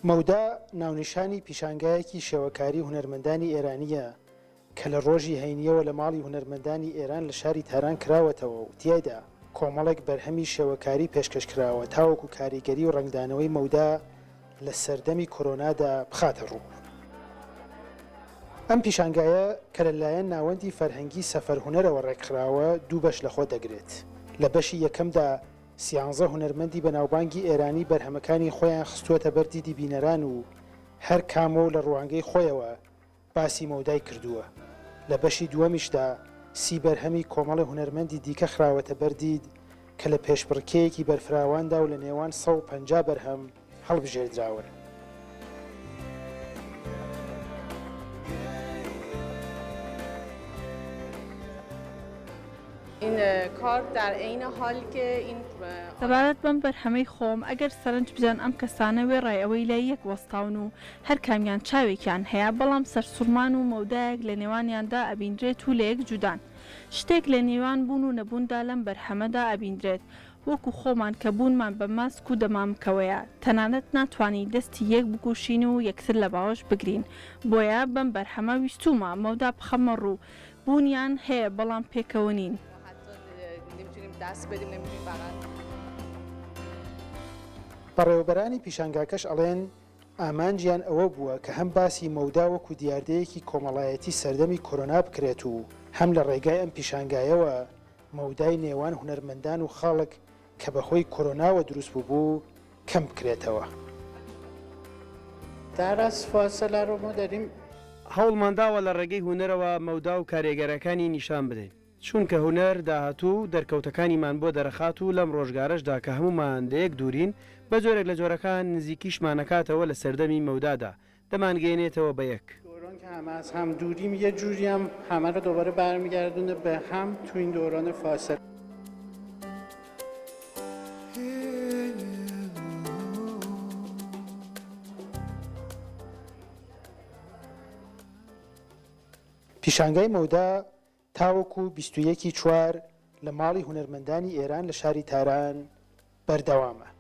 مەودا ناونیشانی پیشانگایەکی شێوەکاری هونەرمەندانی ئێرانیە کە لە ڕۆژی هەینیەوە لە ماڵی هونەرمەندانی ئێران لە شاری تاران کراوەتەوە و تیایدا کۆمەڵێک بەرهەمی شێوەکاری پێشکەش کراوە تاوەکو کاریگەری و ڕنگدانەوەی مەودا لە سەردەمی کۆرۆنادا بخاتە ڕوو. ئەم پیشانگایە کە لەلایەن ناوەندی فەرهەنگی سەفەر هونەرەوە ڕێکخراوە دوو بەش لەخۆ دەگرێت. لە بەشی یەکەمدا 13 هونەرمەندی بەناوبانگی ئێرانی بەرهەمەکانی خۆیان خستووەتە بەردی دیبینەران و هەر کامەوە لە ڕوانگەی خۆیەوە باسی مەودای کردووە. لە بەشی دووەمیشدا 30 بەرهەمی کۆمەڵی هونەرمەندی دیکە خراوەتە بەردید کە لە پێشبڕکەیەکی بەرفراواندا و لە نێوان 150 بەرهەم هەڵبژێردراون. این کار در عین حال که این سەبارەت بەم بەرهەمەی خۆم ئەگەر سەرنج بزان ئەم کەسانە وێڕایەوەی لای یەک وەستاون و هەر کامیان چاوێکیان هەیە بەڵام سەرسوڕمان و مەودایەک لە نێوانیاندا ئەبیندرێت و لە یەک جودان شتێک لە نێوان بوون و نەبووندا لەم بەرهەمەدا ئەبیندرێت وەکو خۆمان کە بوونمان بە ماسک و دەمامکەوەیە تەنانەت ناتوانین دەستی یەک بکوشین و یەکتر لە باوەش بگرین بۆیە بەم بەرهەمە ویستومە مەودا بخەمە ڕوو بوونیان هەیە بەڵام پێکەوە نین. دست بدیم نمیتونیم فقط. بەڕێوەبەرانی پیشانگاکەش ئەڵێن ئامانجیان ئەوە بووە کە هەم باسی مەودا وەکو دیاردەیەکی کۆمەڵایەتی سەردەمی کۆرۆنا بکرێت و هەم لە ڕێگای ئەم پیشانگایەوە مەودای نێوان هونەرمەندان و خاڵک کە بەهۆی کۆرۆناوە دروست بوو کەم بکرێتەوە. در از فاصله رو ما داریم هەوڵمانداوە لە ڕێگەی هونەرەوە مەودا و کارێگەرەکانی نیشان بدەین. چونکە هونەر داهاتوو دەرکەوتەکانیمان بۆ دەرەخات و لەم ڕۆژگارەشدا کە هەمومان لەیەک دوورین بە جۆرێک لە جۆرەکان نزیکیشمانەکاتەوە لە سەردەمی مەودادا دەمانگەێنێتەوە بە یەک. دوران که همه از هم دوریم یه جوری هم همه رو دوباره برمیگردونه به هم تو این دوران فاصله. پیشانگای مەودا تاوەکو 21 چوار لە ماڵی هونەرمەندانی ئێران لە شاری تاران بەردەوامە.